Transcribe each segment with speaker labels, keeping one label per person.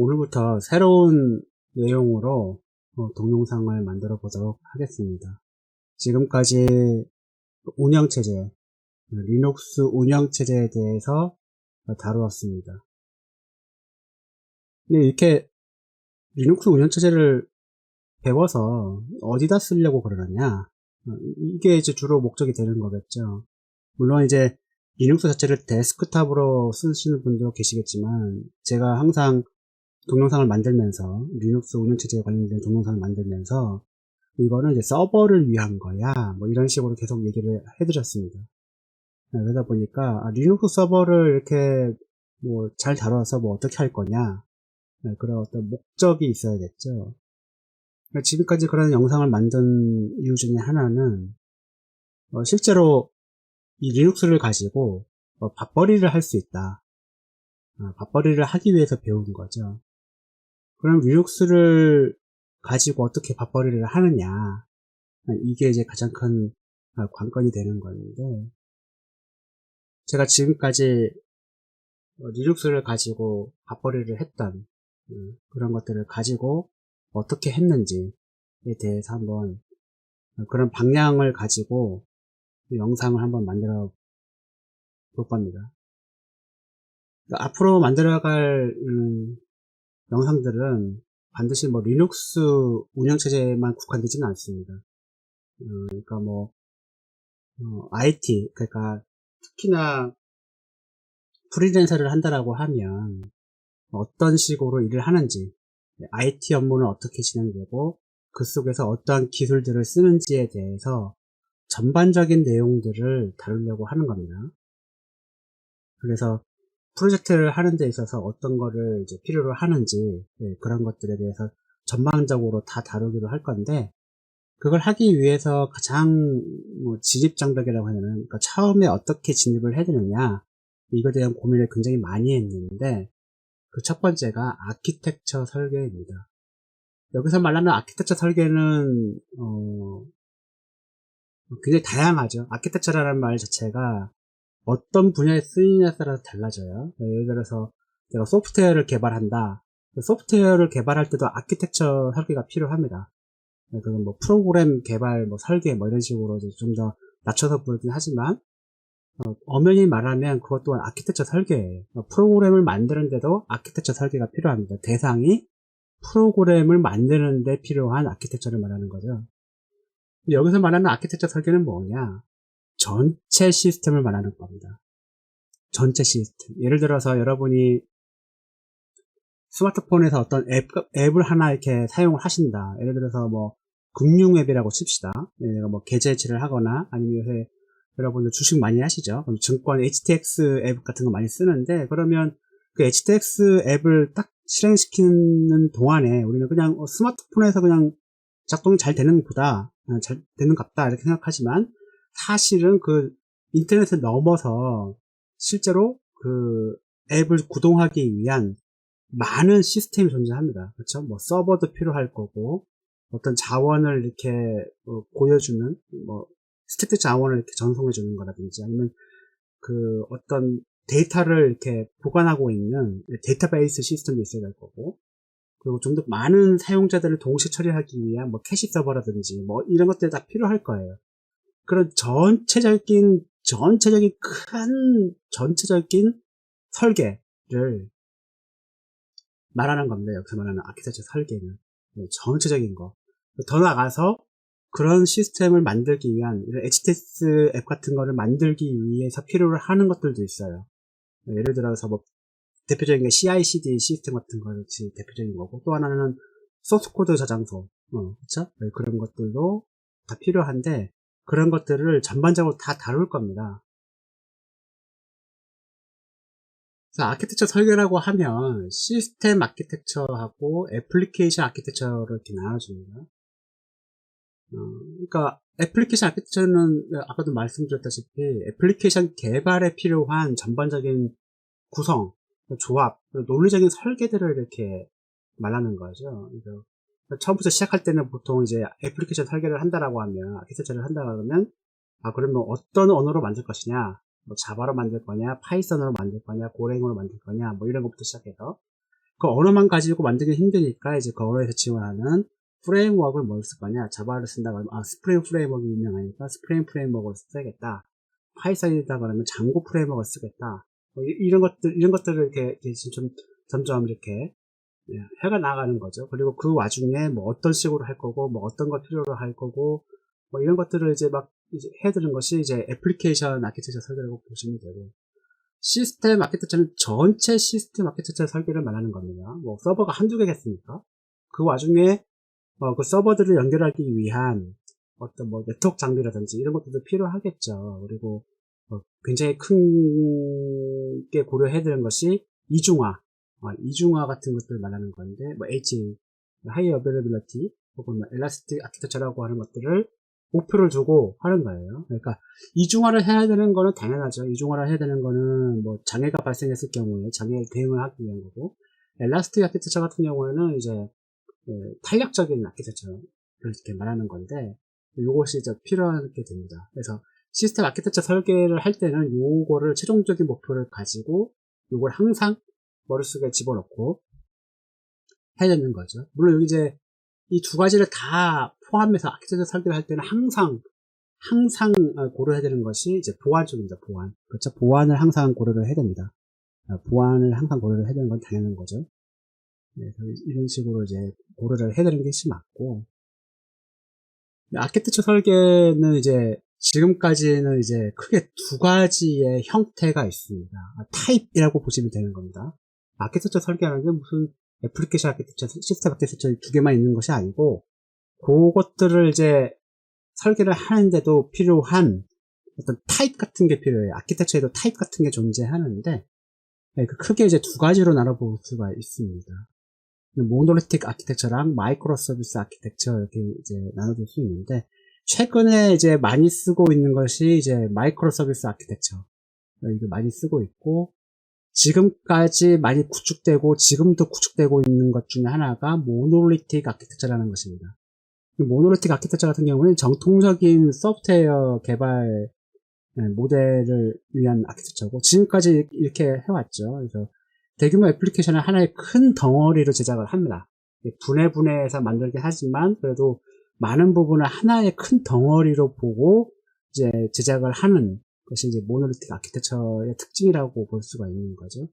Speaker 1: 오늘부터 새로운 내용으로 동영상을 만들어 보도록 하겠습니다. 지금까지 운영체제, 리눅스 운영체제에 대해서 다루었습니다. 근데 이렇게 리눅스 운영체제를 배워서 어디다 쓰려고 그러느냐? 이게 이제 주로 목적이 되는 거겠죠. 물론 이제 리눅스 자체를 데스크탑으로 쓰시는 분도 계시겠지만, 제가 항상 동영상을 만들면서, 리눅스 운영체제에 관련된 동영상을 만들면서 이거는 이제 서버를 위한 거야, 뭐 이런 식으로 계속 얘기를 해드렸습니다. 그러다 보니까 리눅스 서버를 이렇게 뭐 잘 다뤄서 뭐 어떻게 할 거냐, 그런 어떤 목적이 있어야겠죠. 지금까지 그런 영상을 만든 이유 중에 하나는 실제로 이 리눅스를 가지고 밥벌이를 할 수 있다, 밥벌이를 하기 위해서 배운 거죠. 그럼 리눅스를 가지고 어떻게 밥벌이를 하느냐, 이게 이제 가장 큰 관건이 되는 건데, 제가 지금까지 리눅스를 가지고 밥벌이를 했던 그런 것들을 가지고 어떻게 했는지에 대해서 한번 그런 방향을 가지고 영상을 한번 만들어 볼 겁니다. 앞으로 만들어갈 영상들은 반드시 뭐 리눅스 운영체제만 국한되지는 않습니다. 그러니까 뭐 IT, 그러니까 특히나 프리랜서를 한다라고 하면 어떤 식으로 일을 하는지, IT 업무는 어떻게 진행되고 그 속에서 어떠한 기술들을 쓰는지에 대해서 전반적인 내용들을 다루려고 하는 겁니다. 그래서 프로젝트를 하는 데 있어서 어떤 거를 이제 필요로 하는지, 그런 것들에 대해서 전반적으로 다 다루기로 할 건데, 그걸 하기 위해서 가장 진입장벽이라고 하는, 그러니까 처음에 어떻게 진입을 해야 되느냐, 이거에 대한 고민을 굉장히 많이 했는데, 그 첫 번째가 아키텍처 설계입니다. 여기서 말하는 아키텍처 설계는 굉장히 다양하죠. 아키텍처라는 말 자체가 어떤 분야에 쓰이냐에 따라서 달라져요. 예를 들어서 제가 소프트웨어를 개발한다. 소프트웨어를 개발할 때도 아키텍처 설계가 필요합니다. 그건 뭐 프로그램 개발, 뭐 설계, 뭐 이런 식으로 좀 더 낮춰서 부르긴 하지만, 엄연히 말하면 그것 또한 아키텍처 설계예요. 프로그램을 만드는데도 아키텍처 설계가 필요합니다. 대상이 프로그램을 만드는데 필요한 아키텍처를 말하는 거죠. 여기서 말하는 아키텍처 설계는 뭐냐? 전체 시스템을 말하는 겁니다. 전체 시스템. 예를 들어서 여러분이 스마트폰에서 어떤 앱을 하나 이렇게 사용을 하신다. 예를 들어서 뭐 금융 앱이라고 칩시다. 내가 뭐 계좌 이체를 하거나, 아니면 요새 여러분들 주식 많이 하시죠. 그럼 증권 HTX 앱 같은 거 많이 쓰는데, 그러면 그 HTX 앱을 딱 실행시키는 동안에 우리는 그냥 스마트폰에서 그냥 작동이 잘 되는 보다, 잘 되는 같다 이렇게 생각하지만, 사실은 그 인터넷을 넘어서 실제로 그 앱을 구동하기 위한 많은 시스템이 존재합니다. 그렇죠? 뭐 서버도 필요할 거고, 어떤 자원을 이렇게 보여주는, 뭐 스태틱 자원을 이렇게 전송해 주는 거라든지, 아니면 그 어떤 데이터를 이렇게 보관하고 있는 데이터베이스 시스템도 있어야 될 거고, 그리고 좀 더 많은 사용자들을 동시에 처리하기 위한 뭐 캐시 서버라든지 뭐 이런 것들이 다 필요할 거예요. 그런 전체적인 전체적인 설계를 말하는 겁니다. 여기서 말하는 아키텍처 설계는 전체적인 거. 더 나아가서 그런 시스템을 만들기 위한, 이런 HTS 앱 같은 거를 만들기 위해서 필요로 하는 것들도 있어요. 예를 들어서 뭐 대표적인 게 CI/CD 시스템 같은 것이 대표적인 거고, 또 하나는 소스 코드 저장소, 그렇죠? 그런 것들도 다 필요한데, 그런 것들을 전반적으로 다 다룰 겁니다. 그래서 아키텍처 설계라고 하면 시스템 아키텍처하고 애플리케이션 아키텍처를 이렇게 나눠줍니다. 그러니까 애플리케이션 아키텍처는 아까도 말씀드렸다시피 애플리케이션 개발에 필요한 전반적인 구성, 조합, 논리적인 설계들을 이렇게 말하는 거죠. 그래서 처음부터 시작할 때는 보통 이제 애플리케이션 설계를 한다라고 하면, 아키텍처를 한다라고 하면, 그러면 어떤 언어로 만들 것이냐, 뭐 자바로 만들 거냐, 파이썬으로 만들 거냐, 고랭으로 만들 거냐, 뭐 이런 것부터 시작해서, 그 언어만 가지고 만들기 힘드니까 이제 그 언어에서 지원하는 프레임워크를 뭘 쓸 거냐? 자바를 쓴다고 하면, 스프링 프레임워크 유명하니까 스프링 프레임워크를 써야겠다. 파이썬이다 그러면 장고 프레임워크를 쓰겠다. 뭐 이런 것들을 이렇게 좀 점점 이렇게 해가 나가는 거죠. 그리고 그 와중에 뭐 어떤 식으로 할 거고, 뭐 어떤 걸 필요로 할 거고, 뭐 이런 것들을 이제 막 이제 해드는 것이 이제 애플리케이션 아키텍처 설계라고 보시면 되고, 시스템 아키텍처는 전체 시스템 아키텍처 설계를 말하는 겁니다. 뭐 서버가 한두 개겠습니까? 그 와중에 그 서버들을 연결하기 위한 어떤 뭐 네트워크 장비라든지 이런 것들도 필요하겠죠. 그리고 굉장히 큰 게 고려해야 되는 것이 이중화 같은 것들을 말하는 건데, 뭐 High Availability 혹은 뭐 Elastic Architecture라고 하는 것들을 목표를 두고 하는 거예요. 그러니까 이중화를 해야 되는 거는 당연하죠. 이중화를 해야 되는 거는 뭐 장애가 발생했을 경우에 장애 대응을 하기 위한 거고, 엘라스틱 아키텍처 같은 경우에는 이제 탄력적인 아키텍처를 이렇게 말하는 건데, 이것이 이제 필요하게 됩니다. 그래서 시스템 아키텍처 설계를 할 때는 요거를 최종적인 목표를 가지고 요걸 항상 머릿속에 집어넣고 해야 되는 거죠. 물론 여기 이제 이 두 가지를 다 포함해서 아키텍처 설계를 할 때는 항상 고려해야 되는 것이 이제 보안 쪽입니다. 보안. 그렇죠. 보안을 항상 고려를 해야 됩니다. 보안을 항상 고려를 해야 되는 건 당연한 거죠. 네, 이런 식으로 이제 고려를 해야 되는 것이 맞고, 아키텍처 설계는 이제 지금까지는 이제 크게 두 가지의 형태가 있습니다. 타입이라고 보시면 되는 겁니다. 아키텍처 설계하는 게 무슨 애플리케이션 아키텍처, 시스템 아키텍처 두 개만 있는 것이 아니고, 그것들을 이제 설계를 하는데도 필요한 어떤 타입 같은 게 필요해요. 아키텍처에도 타입 같은 게 존재하는데, 크게 이제 두 가지로 나눠볼 수가 있습니다. 모노리틱 아키텍처랑 마이크로 서비스 아키텍처 이렇게 이제 나눠줄 수 있는데, 최근에 이제 많이 쓰고 있는 것이 이제 마이크로 서비스 아키텍처. 이거 많이 쓰고 있고, 지금까지 많이 구축되고, 지금도 구축되고 있는 것 중에 하나가 모노리틱 아키텍처라는 것입니다. 모노리틱 아키텍처 같은 경우는 정통적인 소프트웨어 개발 모델을 위한 아키텍처고, 지금까지 이렇게 해왔죠. 그래서 대규모 애플리케이션을 하나의 큰 덩어리로 제작을 합니다. 분해해서 만들긴 하지만 그래도 많은 부분을 하나의 큰 덩어리로 보고 이제 제작을 하는 것이 이제 모노리틱 아키텍처의 특징이라고 볼 수가 있는 거죠.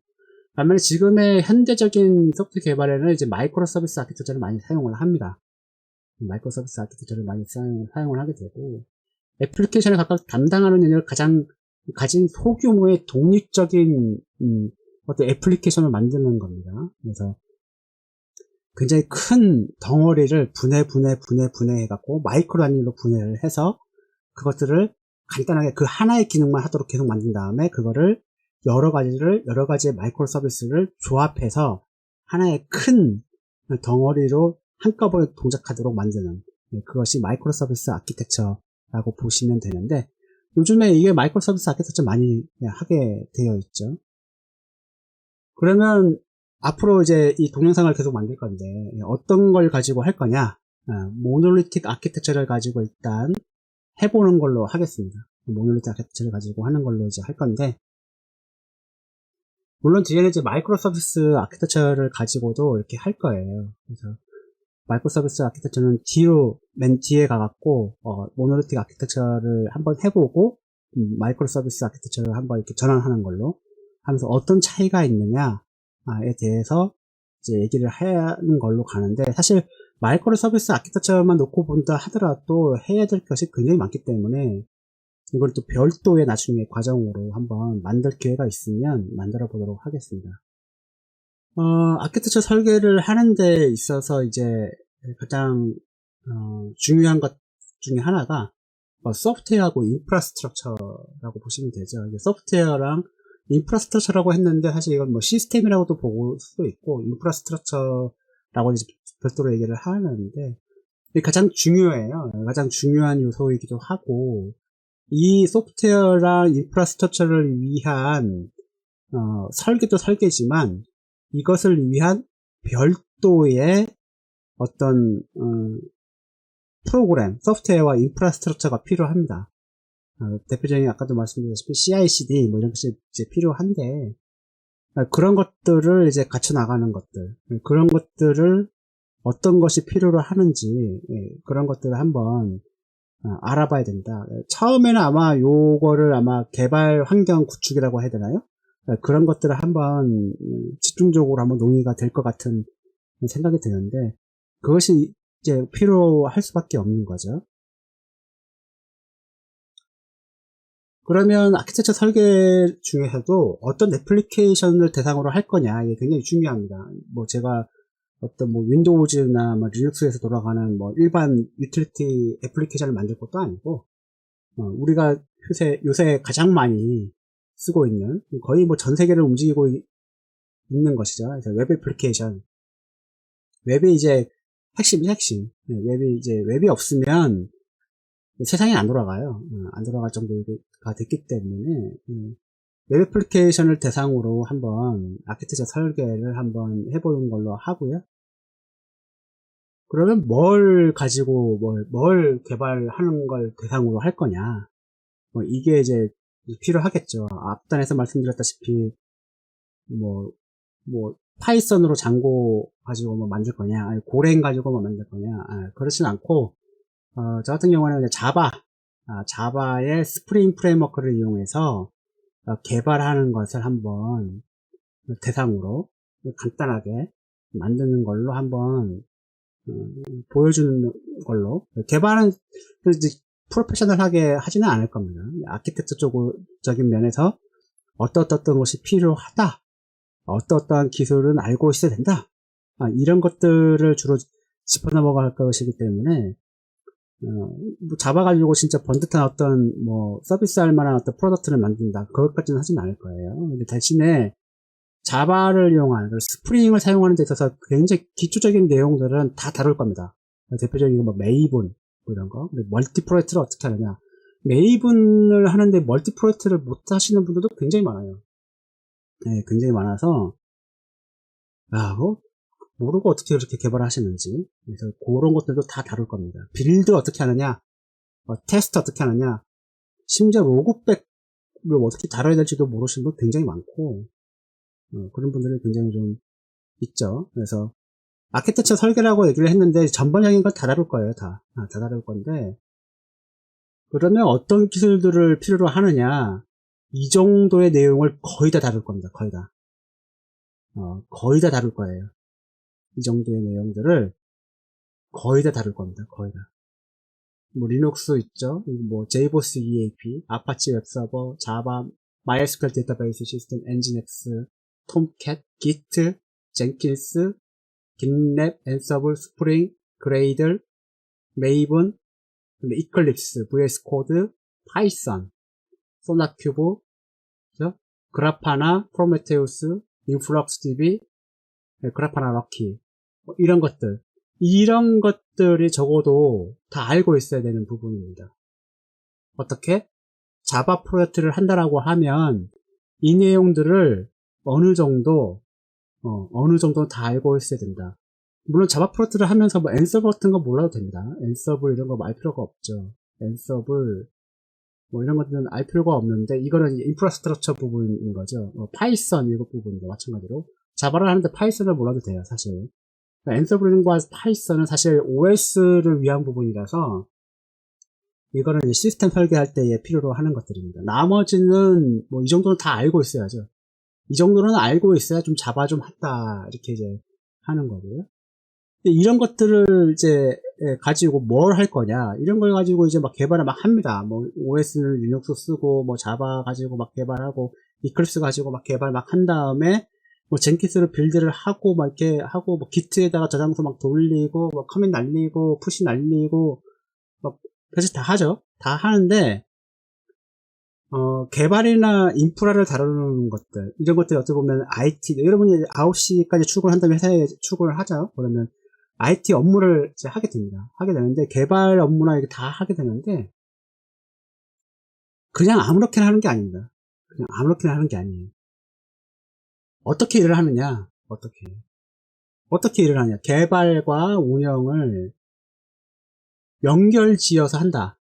Speaker 1: 반면에 지금의 현대적인 소프트 개발에는 이제 마이크로 서비스 아키텍처를 많이 사용을 합니다. 마이크로 서비스 아키텍처를 많이 사용을 하게 되고, 애플리케이션을 각각 담당하는 영역을 가진 소규모의 독립적인 어떤 애플리케이션을 만드는 겁니다. 그래서 굉장히 큰 덩어리를 분해해갖고 마이크로 단위로 분해를 해서 그것들을 간단하게 그 하나의 기능만 하도록 계속 만든 다음에 그거를 여러 가지의 마이크로 서비스를 조합해서 하나의 큰 덩어리로 한꺼번에 동작하도록 만드는, 그것이 마이크로 서비스 아키텍처라고 보시면 되는데, 요즘에 이게 마이크로 서비스 아키텍처 많이 하게 되어 있죠. 그러면 앞으로 이제 이 동영상을 계속 만들 건데 어떤 걸 가지고 할 거냐, 모노리틱 아키텍처를 가지고 일단 해보는 걸로 하겠습니다. 모노리틱 아키텍처를 가지고 하는 걸로 이제 할 건데, 물론 뒤에는 이제 마이크로 서비스 아키텍처를 가지고도 이렇게 할 거예요. 그래서 마이크로 서비스 아키텍처는 맨 뒤에 가갖고 모노리틱 아키텍처를 한번 해보고 마이크로 서비스 아키텍처를 한번 이렇게 전환하는 걸로 하면서 어떤 차이가 있느냐에 대해서 이제 얘기를 하는 걸로 가는데, 사실 마이크로 서비스 아키텍처만 놓고 본다 하더라도 해야 될 것이 굉장히 많기 때문에 이걸 또 별도의 나중에 과정으로 한번 만들 기회가 있으면 만들어 보도록 하겠습니다. 아키텍처 설계를 하는 데 있어서 이제 가장 중요한 것 중에 하나가 소프트웨어하고 인프라스트럭처라고 보시면 되죠. 이게 소프트웨어랑 인프라스트럭처라고 했는데 사실 이건 뭐 시스템이라고도 볼 수도 있고 인프라스트럭처라고 이제 별도로 얘기를 하는데, 이게 가장 중요해요. 가장 중요한 요소이기도 하고, 이 소프트웨어랑 인프라스트럭처를 위한 설계도 설계지만 이것을 위한 별도의 어떤 프로그램, 소프트웨어와 인프라스트럭처가 필요합니다. 대표적인 아까도 말씀드렸다시피 CI/CD 뭐 이런 것이 이제 필요한데, 그런 것들을 이제 갖춰 나가는 것들, 그런 것들을 어떤 것이 필요로 하는지, 그런 것들을 한번 알아봐야 된다. 처음에는 아마 요거를 아마 개발 환경 구축이라고 해야 되나요? 그런 것들을 한번 집중적으로 한번 논의가 될 것 같은 생각이 드는데, 그것이 이제 필요할 수밖에 없는 거죠. 그러면 아키텍처 설계 중에서도 어떤 애플리케이션을 대상으로 할 거냐, 이게 굉장히 중요합니다. 뭐 제가 어떤 뭐 윈도우즈나 뭐 리눅스에서 돌아가는 뭐 일반 유틸리티 애플리케이션을 만들 것도 아니고, 우리가 요새 가장 많이 쓰고 있는, 거의 뭐 전 세계를 움직이고 있는 것이죠. 그래서 웹 애플리케이션. 웹이 이제 핵심이 핵심. 웹이 없으면 세상이 안 돌아가요. 안 돌아갈 정도가 됐기 때문에, 웹 애플리케이션을 대상으로 한번 아키텍처 설계를 한번 해보는 걸로 하고요. 그러면 뭘 가지고 뭘 개발하는 걸 대상으로 할 거냐. 이게 이제 필요하겠죠. 앞단에서 말씀드렸다시피, 파이썬으로 장고 가지고 뭐 만들 거냐, 아니 고랭 가지고 뭐 만들 거냐, 그렇진 않고, 저 같은 경우는 그냥 자바의 스프링 프레임워크를 이용해서 개발하는 것을 한번 대상으로 간단하게 만드는 걸로 한번 보여주는 걸로. 개발은 이제 프로페셔널하게 하지는 않을 겁니다. 아키텍처 쪽적인 면에서 어떤 것이 필요하다, 어떠한 기술은 알고 있어야 된다, 이런 것들을 주로 짚어넘어갈 것이기 때문에, 자바 가지고 진짜 번듯한 어떤 서비스 할 만한 어떤 프로덕트를 만든다, 그것까지는 하진 않을 거예요. 근데 대신에 자바를 이용한 스프링을 사용하는 데 있어서 굉장히 기초적인 내용들은 다 다룰 겁니다. 대표적인 메이븐 이런 거, 멀티 프로젝트를 어떻게 하느냐. 메이븐을 하는데 멀티 프로젝트를 못 하시는 분들도 굉장히 많아요. 네, 굉장히 많아서 모르고 어떻게 그렇게 개발하시는지. 그래서 그런 것들도 다 다룰 겁니다. 빌드 어떻게 하느냐, 테스트 어떻게 하느냐, 심지어 로그백을 어떻게 다뤄야 될지도 모르시는 분 굉장히 많고, 그런 분들이 굉장히 좀 있죠. 그래서 아키텍처 설계라고 얘기를 했는데 전반적인 걸 다 다룰 거예요. 다 다룰 건데, 그러면 어떤 기술들을 필요로 하느냐, 이 정도의 내용을 거의 다 다룰 겁니다. 거의 다 다룰 거예요. 이 정도의 내용들을 거의 다 다룰 겁니다. 거의 다. 리눅스 있죠. JBoss EAP, 아파치 웹서버, 자바, MySQL 데이터베이스 시스템, 엔진엑스, 톰캣, 기트, 젠킨스, 깃랩, 앤서블, 스프링, 그레이들, 메이븐, 이클립스, VS 코드, 파이썬, 소나큐브, 그라파나, 프로메테우스, 인플럭스DB, 그라파나 럭키, 이런 것들이 적어도 다 알고 있어야 되는 부분입니다. 어떻게? 자바 프로젝트를 한다라고 하면 이 내용들을 어느 정도 다 알고 있어야 된다. 물론 자바 프로젝트를 하면서 앤서블 같은 거 몰라도 됩니다. 앤서블 이런 거 알 필요가 없죠. 앤서블 이런 것들은 알 필요가 없는데, 이거는 인프라스트럭처 부분인 거죠. 파이썬 이거 부분이죠. 마찬가지로 자바를 하는데 파이썬을 몰라도 돼요, 사실. 앤서블과 파이썬은 사실 OS를 위한 부분이라서, 이거는 이제 시스템 설계할 때에 필요로 하는 것들입니다. 나머지는 이 정도는 다 알고 있어야죠. 이 정도는 알고 있어야 좀 자바 좀 한다, 이렇게 이제 하는 거고요. 이런 것들을 이제 가지고 뭘 할 거냐, 이런 걸 가지고 이제 개발을 막 합니다. OS는 리눅스 쓰고, 자바 가지고 막 개발하고, 이클립스 가지고 막 개발 막 한 다음에, 젠킨스로 빌드를 하고, 이렇게 하고, 기트에다가 저장소 막 돌리고, 커밋 날리고, 푸시 날리고, 사실 다 하죠. 다 하는데, 개발이나 인프라를 다루는 것들, 이런 것들이 어떻게 보면 IT, 여러분이 9시까지 출근한다면 회사에 출근을 하죠. 그러면 IT 업무를 이제 하게 됩니다. 하게 되는데, 개발 업무나 이렇게 다 하게 되는데, 그냥 아무렇게나 하는 게 아닙니다. 그냥 아무렇게나 하는 게 아니에요. 어떻게 일을 하느냐? 어떻게 일을 하냐? 개발과 운영을 연결지어서 한다.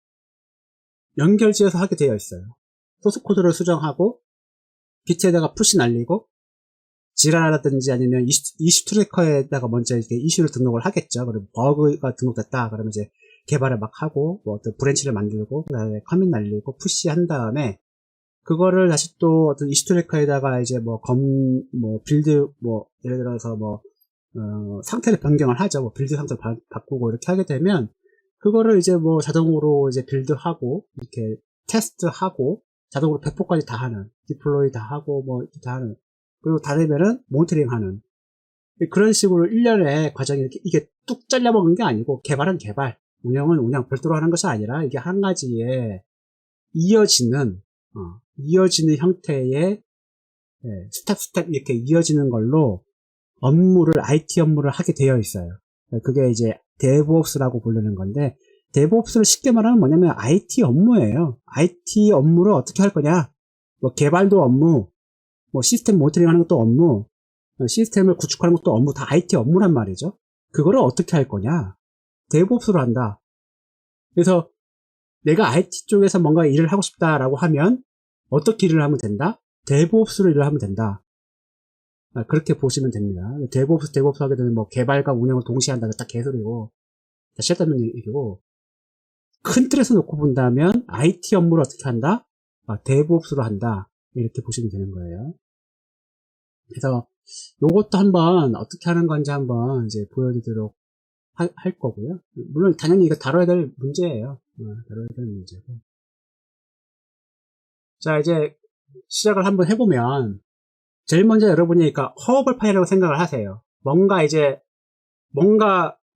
Speaker 1: 연결지어서 하게 되어 있어요. 소스 코드를 수정하고, 기트에다가 푸시 날리고, 지라라든지 아니면 이슈 트래커에다가 먼저 이렇게 이슈를 등록을 하겠죠. 그리고 버그가 등록됐다. 그러면 이제 개발을 막 하고, 뭐 어떤 브랜치를 만들고, 그 다음에 커밋 날리고, 푸시 한 다음에, 그거를 다시 또 어떤 이슈 트래커에다가 이제 뭐 빌드, 뭐, 예를 들어서 뭐, 상태를 변경을 하죠. 뭐 빌드 상태를 바꾸고 이렇게 하게 되면, 그거를 이제 뭐 자동으로 이제 빌드하고, 이렇게 테스트하고, 자동으로 배포까지 다 하는, 디플로이 다 하고, 뭐, 이렇게 다 하는, 그리고 다 되면은 모니터링 하는, 그런 식으로 1년의 과정이 이게 뚝 잘려먹은 게 아니고, 개발은 개발, 운영은 운영, 별도로 하는 것이 아니라, 이게 한 가지의 이어지는 형태의, 스텝 이렇게 이어지는 걸로 IT 업무를 하게 되어 있어요. 그게 이제 DevOps라고 부르는 건데, DevOps를 쉽게 말하면 뭐냐면 IT 업무예요. IT 업무를 어떻게 할 거냐? 뭐 개발도 업무, 뭐 시스템 모니터링 하는 것도 업무, 시스템을 구축하는 것도 업무, 다 IT 업무란 말이죠. 그거를 어떻게 할 거냐? DevOps로 한다. 그래서 내가 IT 쪽에서 뭔가 일을 하고 싶다라고 하면 어떻게 일을 하면 된다? DevOps로 일을 하면 된다. 그렇게 보시면 됩니다. DevOps 하게 되면 뭐 개발과 운영을 동시에 한다. 딱 개소리고, 다 싫다는 얘기고, 큰 틀에서 놓고 본다면 IT 업무를 어떻게 한다? DevOps로 한다. 이렇게 보시면 되는 거예요. 그래서 요것도 한번 어떻게 하는 건지 한번 이제 보여드리도록 할 거고요. 물론 당연히 이거 다뤄야 될 문제예요. 다뤄야 될 문제고. 자, 이제 시작을 한번 해보면, 제일 먼저 여러분이 그러니까 허브를 파이라고 생각을 하세요. 뭔가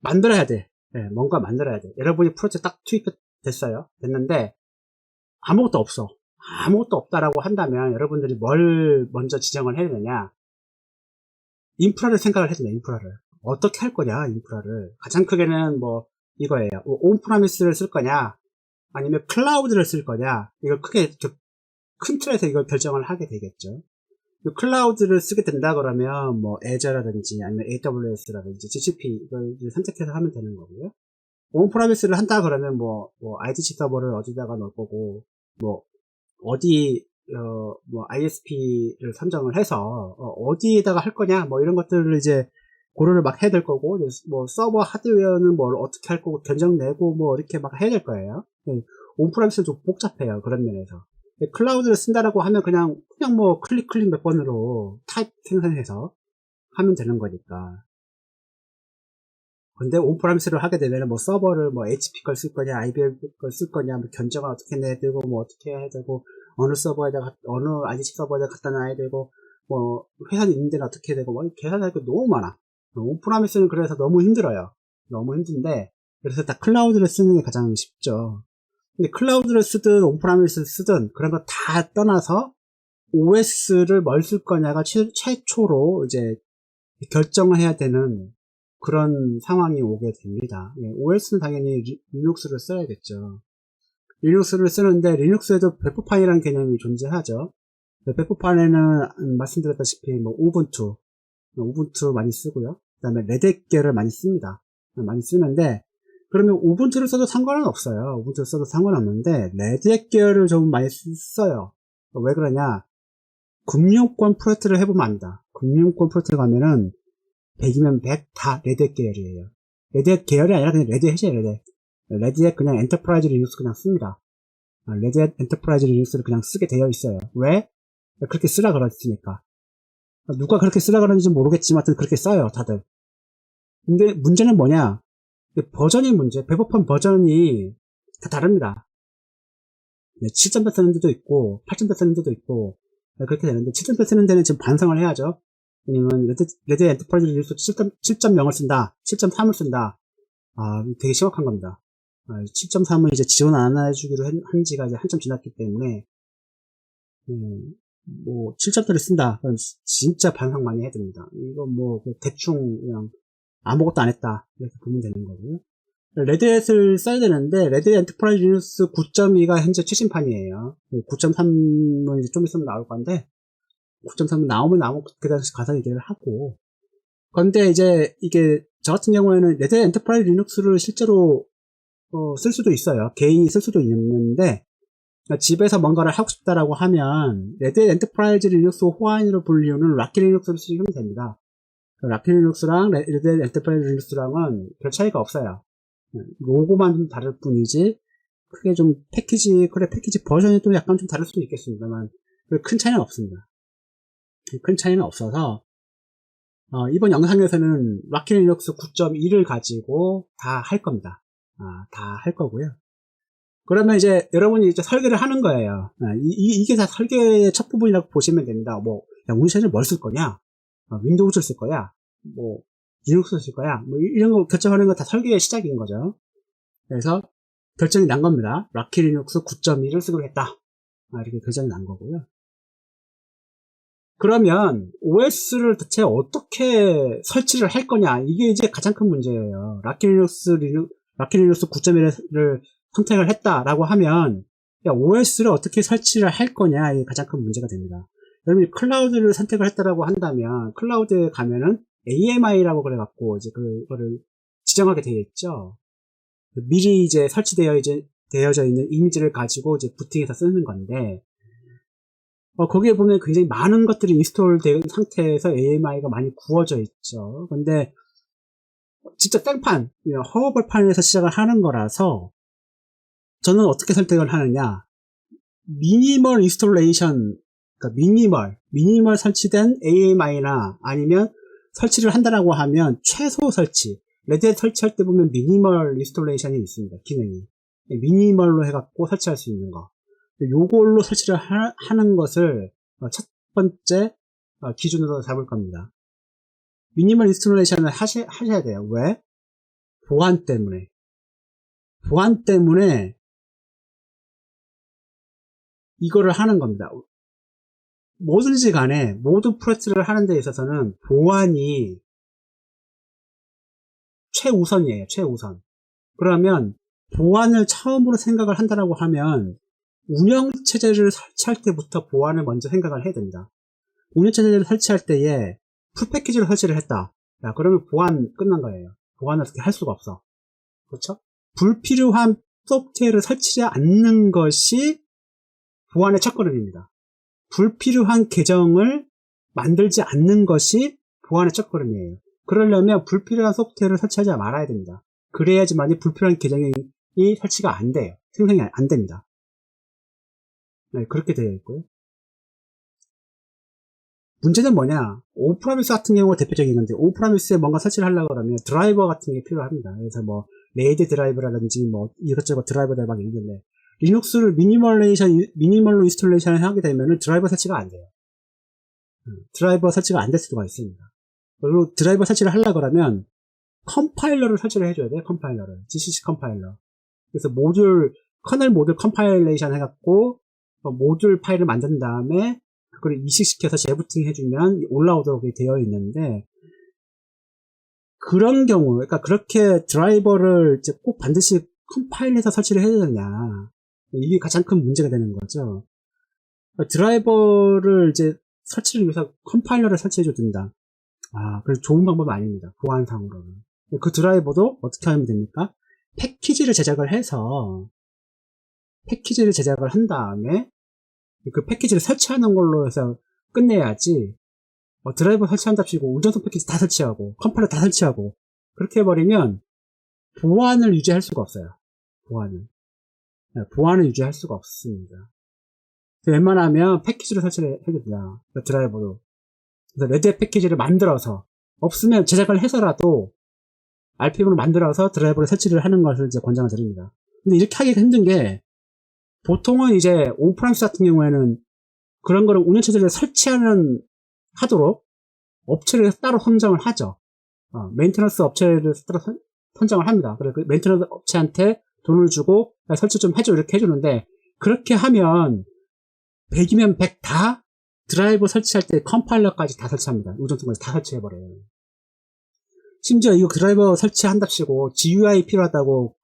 Speaker 1: 만들어야 돼. 네, 뭔가 만들어야 돼. 여러분이 프로젝트 딱 투입됐어요. 됐는데 아무것도 없어. 아무것도 없다라고 한다면 여러분들이 뭘 먼저 지정을 해야 되냐? 인프라를 생각을 해야 되냐, 인프라를. 어떻게 할 거냐, 인프라를. 가장 크게는 뭐 이거예요. 온프라미스를 쓸 거냐, 아니면 클라우드를 쓸 거냐. 이걸 크게 큰 틀에서 이걸 결정을 하게 되겠죠. 클라우드를 쓰게 된다 그러면 뭐 애저라든지 아니면 AWS라든지 GCP 이걸 선택해서 하면 되는 거고요. 온프라미스를 한다 그러면 뭐 IDC 서버를 어디다가 넣을 거고, 뭐 어디 뭐 ISP를 선정을 해서 어디에다가 할 거냐, 뭐 이런 것들을 이제 고려를 막 해야 될 거고, 뭐 서버 하드웨어는 뭘 어떻게 할 거고 견적 내고 뭐 이렇게 막 해야 될 거예요. 온프라미스는 좀 복잡해요, 그런 면에서. 클라우드를 쓴다라고 하면 그냥 뭐 클릭 몇 번으로 타입 생성해서 하면 되는 거니까. 근데 온프라미스를 하게 되면 뭐 서버를 뭐 HP 걸 쓸 거냐, IBM 걸 쓸 거냐, 뭐 견적을 어떻게 내야 되고, 뭐 어떻게 해야 되고, 어느 서버에다가 어느 IDC 서버에다 갖다 놔야 되고, 뭐 회사 있는 데는 어떻게 해야 되고, 뭐 계산할 게 너무 많아. 온프라미스는 그래서 너무 힘들어요. 너무 힘든데, 그래서 다 클라우드를 쓰는 게 가장 쉽죠. 근데 클라우드를 쓰든 온프라미스를 쓰든 그런 거 다 떠나서 OS를 뭘 쓸 거냐가 최초로 이제 결정을 해야 되는 그런 상황이 오게 됩니다. OS는 당연히 리눅스를 써야겠죠. 리눅스를 쓰는데 리눅스에도 배포판이라는 개념이 존재하죠. 배포판에는 말씀드렸다시피 뭐 우분투 많이 쓰고요. 그 다음에 레드햇계를 많이 씁니다. 많이 쓰는데, 그러면 우분투를 써도 상관은 없어요. 우분투를 써도 상관없는데 레드햇 계열을 좀 많이 써요. 왜 그러냐? 금융권 프로젝트를 해보면 압니다. 금융권 프로젝트 가면은 100이면 100 다 레드햇 계열이에요. 레드햇 계열이 아니라 그냥 레드햇이에요. 레드햇 그냥 엔터프라이즈 리눅스 그냥 씁니다. 레드햇 엔터프라이즈 리눅스를 그냥 쓰게 되어 있어요. 왜? 그렇게 쓰라 그랬으니까. 누가 그렇게 쓰라 그러는지 모르겠지만 그렇게 써요, 다들. 근데 문제는 뭐냐? 버전이 문제, 배포판 버전이 다 다릅니다. 7.0 쓰는 데도 있고 8.0 쓰는 데도 있고 그렇게 되는데, 7.0 쓰는 데는 지금 반성을 해야죠. 왜냐면 레드 엔터프라이즈 리눅스 7.0을 쓴다, 7.3을 쓴다, 되게 심각한 겁니다. 7.3은 이제 지원 안 해주기로 한 지가 이제 한참 지났기 때문에 뭐 7.0을 쓴다 그럼 진짜 반성 많이 해야 됩니다. 이거 뭐 대충 그냥 아무것도 안 했다 이렇게 보면 되는 거고요. 레드햇을 써야 되는데, 레드햇 엔터프라이즈 리눅스 9.2가 현재 최신판이에요. 9.3은 이제 좀 있으면 나올 건데, 9.3은 나오면 그 당시 가서 얘기를 하고. 그런데 이제 이게 저 같은 경우에는 레드햇 엔터프라이즈 리눅스를 실제로 쓸 수도 있어요. 개인이 쓸 수도 있는데, 그러니까 집에서 뭔가를 하고 싶다라고 하면 레드햇 엔터프라이즈 리눅스 호환으로 불리우는 라키 리눅스를 쓰시면 됩니다. 라키 리눅스랑 레드햇 엔터프라이즈 리눅스랑은 별 차이가 없어요. 로고만 좀 다를 뿐이지 크게 좀 패키지 버전이 또 약간 좀 다를 수도 있겠습니다만 큰 차이는 없습니다. 큰 차이는 없어서 이번 영상에서는 라키 리눅스 9.1을 가지고 다 할 겁니다. 다 할 거고요. 그러면 이제 여러분이 이제 설계를 하는 거예요. 이게 다 설계의 첫 부분이라고 보시면 됩니다. 운영체제를 뭘 쓸 거냐? 윈도우즈를 쓸 거야? 리눅스를 쓸 거야? 이런 거 결정하는 거 다 설계의 시작인 거죠. 그래서 결정이 난 겁니다. 라키 리눅스 9.1을 쓰기로 했다. 이렇게 결정이 난 거고요. 그러면 OS를 대체 어떻게 설치를 할 거냐? 이게 이제 가장 큰 문제예요. 라키 리눅스 9.1을 선택을 했다라고 하면 OS를 어떻게 설치를 할 거냐? 이게 가장 큰 문제가 됩니다. 여러분이 클라우드를 선택을 했다라고 한다면 클라우드에 가면은 AMI라고 그래갖고 이제 그거를 지정하게 되어 있죠. 미리 이제 되어져 있는 이미지를 가지고 이제 부팅해서 쓰는 건데 거기에 보면 굉장히 많은 것들이 인스톨 된 상태에서 AMI가 많이 구워져 있죠. 근데 진짜 땡판, 허허벌판에서 시작을 하는 거라서 저는 어떻게 선택을 하느냐, 미니멀 인스톨레이션, 그러니까 미니멀 설치된 AMI나 아니면 설치를 한다라고 하면 최소 설치, 레드햇 설치할 때 보면 미니멀 인스톨레이션이 있습니다. 기능이 미니멀로 해갖고 설치할 수 있는 거, 요걸로 설치를 하는 것을 첫 번째 기준으로 잡을 겁니다. 미니멀 인스톨레이션을 하셔야 돼요. 왜? 보안 때문에 이거를 하는 겁니다. 뭐든지 간에 모든 프로젝트를 하는 데 있어서는 보안이 최우선이에요. 최우선. 그러면 보안을 처음으로 생각을 한다라고 하면 운영체제를 설치할 때부터 보안을 먼저 생각을 해야 됩니다. 운영체제를 설치할 때에 풀패키지로 설치를 했다. 그러면 보안 끝난 거예요. 보안을 어떻게 할 수가 없어. 그렇죠? 불필요한 소프트웨어를 설치하지 않는 것이 보안의 첫걸음입니다. 불필요한 계정을 만들지 않는 것이 보안의 첫걸음이에요. 그러려면 불필요한 소프트웨어를 설치하지 말아야 됩니다. 그래야지만이 불필요한 계정이 설치가 안 돼요. 생성이 안 됩니다. 네, 그렇게 되어 있고요. 문제는 뭐냐? 오프라미스 같은 경우가 대표적인 건데, 오프라미스에 뭔가 설치를 하려고 그러면 드라이버 같은 게 필요합니다. 그래서 레이드 드라이버라든지 이것저것 드라이버들 막 있는데, 리눅스를 미니멀로 인스톨레이션을 하게 되면은 드라이버 설치가 안 돼요. 드라이버 설치가 안 될 수가 있습니다. 그리고 드라이버 설치를 하려고 그러면 컴파일러를 설치를 해줘야 돼요. 컴파일러를. GCC 컴파일러. 그래서 커널 모듈 컴파일레이션 해갖고 모듈 파일을 만든 다음에 그걸 이식시켜서 재부팅 해주면 올라오도록 되어 있는데, 그런 경우, 그러니까 그렇게 드라이버를 이제 꼭 반드시 컴파일해서 설치를 해야 되냐, 이게 가장 큰 문제가 되는 거죠. 드라이버를 이제 설치를 위해서 컴파일러를 설치해줘야 된다. 그래서 좋은 방법은 아닙니다. 보안상으로는. 그 드라이버도 어떻게 하면 됩니까? 패키지를 제작을 한 다음에 그 패키지를 설치하는 걸로 해서 끝내야지, 드라이버 설치한답시고 운전소 패키지 다 설치하고 컴파일러 다 설치하고 그렇게 해버리면 보안을 유지할 수가 없어요. 보안을 유지할 수가 없습니다. 웬만하면 패키지로 설치를 해야 됩니다. 드라이버로. 그래서 레드햇 패키지를 만들어서, 없으면 제작을 해서라도 RPM으로 만들어서 드라이버를 설치를 하는 것을 이제 권장을 드립니다. 근데 이렇게 하기가 힘든 게, 보통은 이제 온프라미스 같은 경우에는 그런 거를 운영체제를 하도록 업체를 따로 선정을 하죠. 메인테너스 업체를 따로 선정을 합니다. 그래서 그 메인테너스 업체한테 돈을 주고 설치 좀 해줘 이렇게 해주는데, 그렇게 하면 100이면 100 다 드라이버 설치할 때 컴파일러까지 다 설치합니다. 우전통까지 다 설치해버려요. 심지어 이거 드라이버 설치한답시고 GUI 필요하다고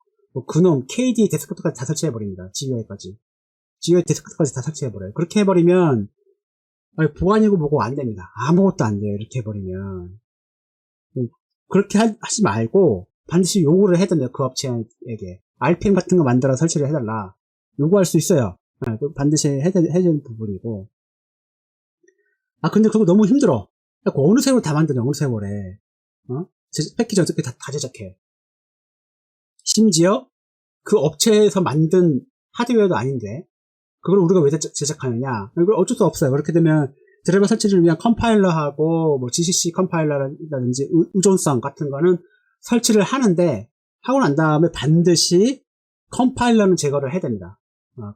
Speaker 1: 그놈 KDE 데스크톱까지 다 설치해버립니다. GUI 데스크톱까지 다 설치해버려요. 그렇게 해버리면 보안이고 뭐고 안 됩니다. 아무것도 안 돼요. 이렇게 해버리면. 그렇게 하지 말고 반드시 요구를 해야 됩니다. 그 업체에게 RPM 같은 거 만들어 설치를 해달라. 요구할 수 있어요. 반드시 해야 되는 부분이고. 근데 그거 너무 힘들어. 어느 세월 다 만드냐, 어느 세월에. 패키지 어떻게 다 제작해. 심지어 그 업체에서 만든 하드웨어도 아닌데, 그걸 우리가 왜 제작하느냐. 이걸 어쩔 수 없어요. 그렇게 되면 드라이버 설치를 위한 컴파일러하고, 뭐 GCC 컴파일러라든지 의존성 같은 거는 설치를 하는데, 하고 난 다음에 반드시 컴파일러는 제거를 해야 됩니다.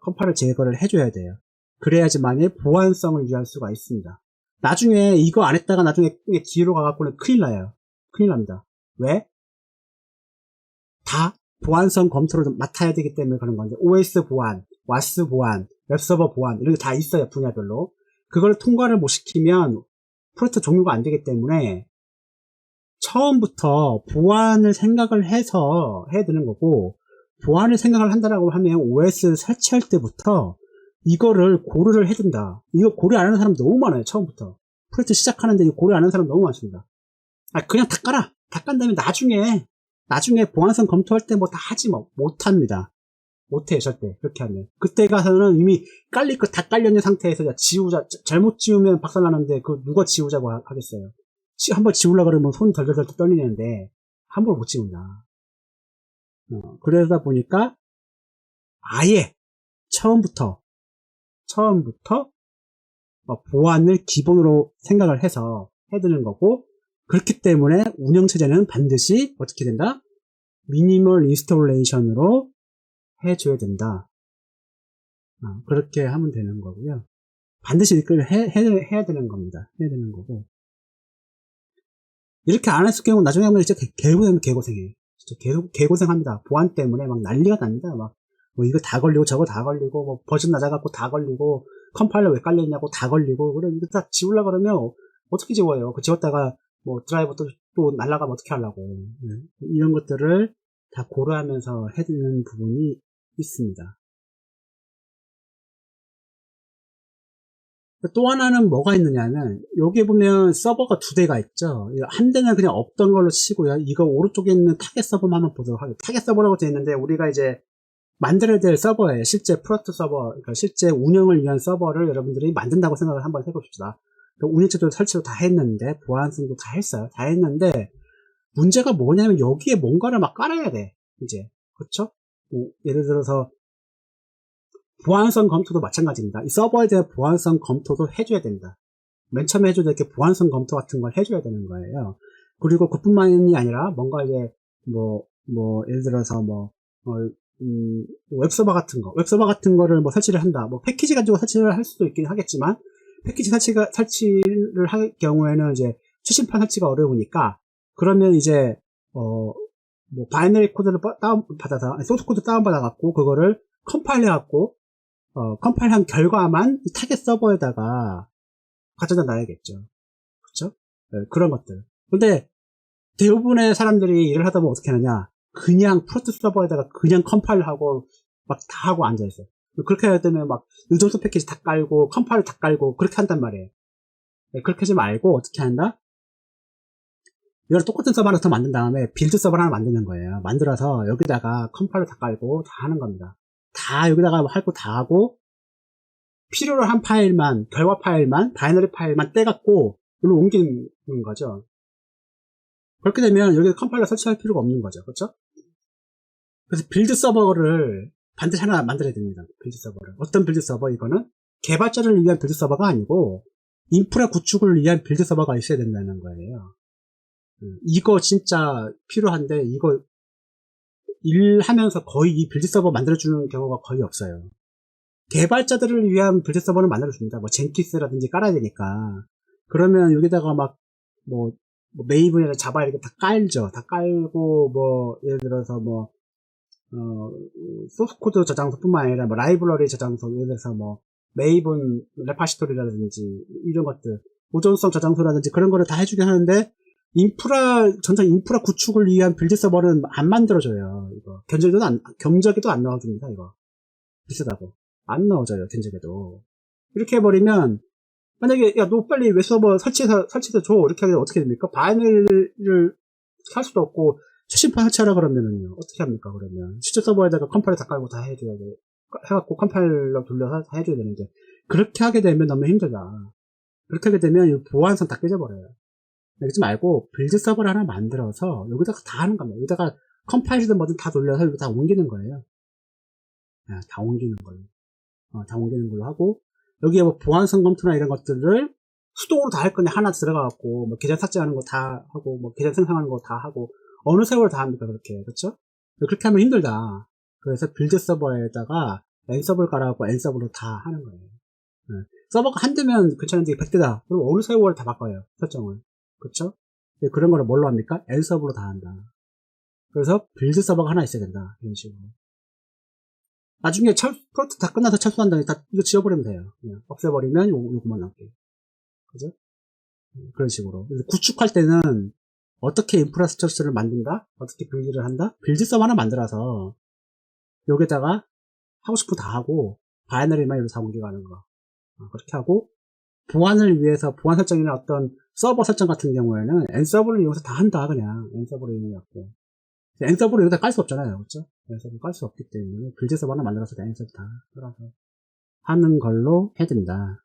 Speaker 1: 컴파일러 제거를 해줘야 돼요. 그래야지만이 보안성을 유지할 수가 있습니다. 나중에 이거 안 했다가 나중에 뒤로 가갖고는 큰일 나요. 큰일 납니다. 왜? 다 보안성 검토를 좀 맡아야 되기 때문에 그런 건데, OS 보안, 와스 보안, 웹서버 보안, 이런 게 다 있어요, 분야별로. 그걸 통과를 못 시키면 프로젝트 종료가 안 되기 때문에 처음부터 보안을 생각을 해서 해야 되는 거고, 보안을 생각을 한다라고 하면 OS 설치할 때부터 이거를 고려를 해야 된다. 이거 고려 안 하는 사람 너무 많아요, 처음부터. 프로젝트 시작하는데 이거 고려 안 하는 사람 너무 많습니다. 그냥 다 깔아. 다 깐 다음에 나중에 보안성 검토할 때 뭐 다 하지 뭐. 못합니다. 못해, 절대. 그렇게 하면. 그때 가서는 이미 깔릴 거 다 깔려있는 상태에서 지우자, 잘못 지우면 박살나는데 그 누가 지우자고 하겠어요. 한번 지우려고 그러면 손 덜덜덜 떨리는데 함부로 못 지운다. 그러다 보니까 아예 처음부터 보안을 기본으로 생각을 해서 해드는 거고, 그렇기 때문에 운영체제는 반드시 어떻게 된다? 미니멀 인스톨레이션으로 해줘야 된다. 그렇게 하면 되는 거고요. 반드시 이걸 해야 되는 겁니다. 해야 되는 거고. 이렇게 안 했을 경우 나중에 하면 진짜 개고생해. 진짜 개고생합니다. 보안 때문에 막 난리가 납니다. 막 뭐 이거 다 걸리고 저거 다 걸리고 뭐 버전 낮아갖고 다 걸리고 컴파일러 왜 깔려있냐고 다 걸리고, 그래 이거 다 지우려고 그러면 어떻게 지워요? 그 지웠다가 뭐 드라이버 또 날라가면 어떻게 하려고. 이런 것들을 다 고려하면서 해야 되는 부분이 있습니다. 또 하나는 뭐가 있느냐면, 여기 보면 서버가 두 대가 있죠. 한 대는 그냥 없던 걸로 치고요. 이거 오른쪽에 있는 타겟 서버만 한번 보도록 하겠습니다. 타겟 서버라고 되어 있는데, 우리가 이제 만들어야 될 서버예요. 실제 프로젝트 서버, 그러니까 실제 운영을 위한 서버를 여러분들이 만든다고 생각을 한번 해봅시다. 운영체도 설치도 다 했는데, 보안성도 다 했어요. 다 했는데, 문제가 뭐냐면 여기에 뭔가를 막 깔아야 돼. 이제. 그렇죠? 예를 들어서 보안성 검토도 마찬가지입니다. 이 서버에 대한 보안성 검토도 해줘야 됩니다. 맨 처음에 해줘야 될 게 보안성 검토 같은 걸 해줘야 되는 거예요. 그리고 그뿐만이 아니라 뭔가 이제 예를 들어서 웹서버 같은 거를 뭐 설치를 한다. 뭐 패키지 가지고 설치를 할 수도 있긴 하겠지만, 패키지 설치를 할 경우에는 이제 최신판 설치가 어려우니까, 그러면 이제 바이너리 코드를 다운받아서, 소스 코드 다운받아갖고 그거를 컴파일해갖고 컴파일한 결과만 이 타겟 서버에다가 가져다 놔야겠죠. 그렇죠? 그런 것들. 근데 대부분의 사람들이 일을 하다 보면 어떻게 하느냐, 그냥 프로젝트 서버에다가 그냥 컴파일하고 막 다 하고 앉아있어요. 그렇게 해야 되면 막 의존성 패키지 다 깔고 컴파일 다 깔고 그렇게 한단 말이에요. 그렇게 하지 말고 어떻게 한다? 이걸 똑같은 서버 하나 더 만든 다음에 빌드 서버 하나 만드는 거예요. 만들어서 여기다가 컴파일러 다 깔고 다 하는 겁니다. 다 여기다가 할 거 다 하고, 필요로 한 파일만, 결과 파일만, 바이너리 파일만 떼갖고 여기로 옮기는 거죠. 그렇게 되면 여기 컴파일러 설치할 필요가 없는 거죠. 그렇죠? 그래서 빌드 서버를 반드시 하나 만들어야 됩니다. 빌드 서버를. 어떤 빌드 서버? 이거는 개발자를 위한 빌드 서버가 아니고 인프라 구축을 위한 빌드 서버가 있어야 된다는 거예요. 이거 진짜 필요한데, 이거 일하면서 거의 이 빌드 서버 만들어주는 경우가 거의 없어요. 개발자들을 위한 빌드 서버는 만들어줍니다. 뭐 젠키스라든지 깔아야 되니까. 그러면 여기다가 메이븐이나 자바 이렇게 다 깔죠. 다 깔고, 예를 들어서 소스코드 저장소뿐만 아니라 라이브러리 저장소, 예를 들어서 메이븐 레파시토리라든지 이런 것들, 보존성 저장소라든지 그런 거를 다 해주긴 하는데, 전체 인프라 구축을 위한 빌드 서버는 안 만들어줘요. 이거. 경적에도 안 넣어줍니다, 이거. 비싸다고. 안 넣어줘요, 견적에도. 이렇게 해버리면, 만약에, 야, 너 빨리 웹서버 설치해서 줘. 이렇게 하면 어떻게 됩니까? 바이너리를 살 수도 없고, 최신판 설치하라 그러면은요. 어떻게 합니까, 그러면? 실제 서버에다가 컴파일 다 깔고 다 해줘야 돼. 해갖고 컴파일러 돌려서 해줘야 되는데, 그렇게 하게 되면 너무 힘들다. 그렇게 하게 되면 보안성 다 깨져버려요. 그러지 말고 빌드 서버를 하나 만들어서 여기다가 다 하는 겁니다. 여기다가 컴파일이든 뭐든 다 돌려서 여기 다 옮기는 거예요. 다 옮기는 걸로. 다 옮기는 걸로 하고, 여기에 뭐 보안성 검토나 이런 것들을 수동으로 다 할 거냐, 하나 들어가갖고, 뭐 계정 삭제하는 거 다 하고, 뭐 계정 생성하는 거 다 하고, 어느 세월 다 합니까, 그렇게. 그렇죠? 그렇게 하면 힘들다. 그래서 빌드 서버에다가 N서버를 깔아갖고 N서버로 다 하는 거예요. 서버가 한 대면 괜찮은데 100대다. 그럼 어느 세월 다 바꿔요, 설정을. 그렇죠? 그런 거를 뭘로 합니까? N서버로 다 한다. 그래서 빌드 서버가 하나 있어야 된다. 이런 식으로. 나중에 프로젝트 다 끝나서 철수한 다음에 다 이거 지워버리면 돼요. 그냥 없애버리면 요거만 남게. 그죠? 그런 식으로. 구축할 때는 어떻게 인프라스트럭처를 만든다? 어떻게 빌드를 한다? 빌드 서버 하나 만들어서 여기다가 하고 싶은 거 다 하고 바이너리만 여기서 옮겨가는 거. 그렇게 하고 보안을 위해서 보안 설정이나 어떤 서버 설정 같은 경우에는 N서버를 이용해서 다 한다. 그냥 N서버를 이용해갖고 N서버를 여기다 깔 수 없잖아요. 그렇죠? N서버를 깔 수 없기 때문에 빌드 서버 하나 만들어서 N서버 다 깔아서 하는 걸로 해야 된다.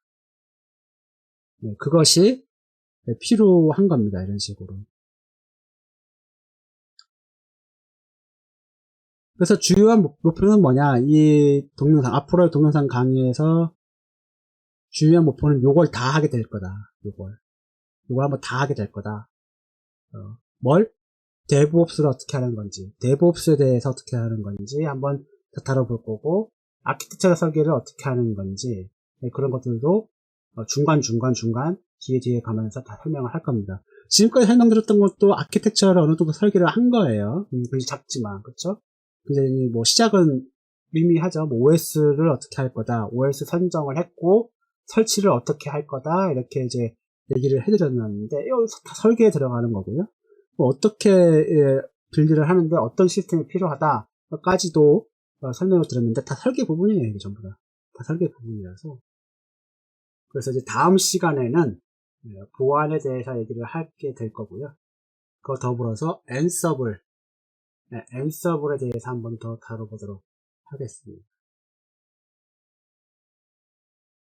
Speaker 1: 그것이 필요한 겁니다. 이런 식으로. 그래서 주요한 목표는 뭐냐? 이 동영상, 앞으로의 동영상 강의에서 주요한 목표는 요걸 다 하게 될 거다. 요걸 한번 다 하게 될 거다. 뭘? 데브옵스를 어떻게 하는 건지, 데브옵스에 대해서 어떻게 하는 건지 한번 다뤄볼 거고, 아키텍처 설계를 어떻게 하는 건지, 그런 것들도 중간 뒤에 가면서 다 설명을 할 겁니다. 지금까지 설명드렸던 것도 아키텍처를 어느 정도 설계를 한 거예요. 굉장히 작지만, 그쵸? 굉장히 뭐 시작은 미미하죠. 뭐 OS를 어떻게 할 거다, OS 선정을 했고 설치를 어떻게 할 거다, 이렇게 이제 얘기를 해드렸는데 여기 다 설계에 들어가는 거고요. 뭐 어떻게 빌드를 하는데 어떤 시스템이 필요하다까지도 설명을 드렸는데 다 설계 부분이에요. 이게 전부 다 설계 부분이라서. 그래서 이제 다음 시간에는 보안에 대해서 얘기를 하게 될 거고요. 그거 더불어서 N서버에 대해서 한번 더 다뤄보도록 하겠습니다.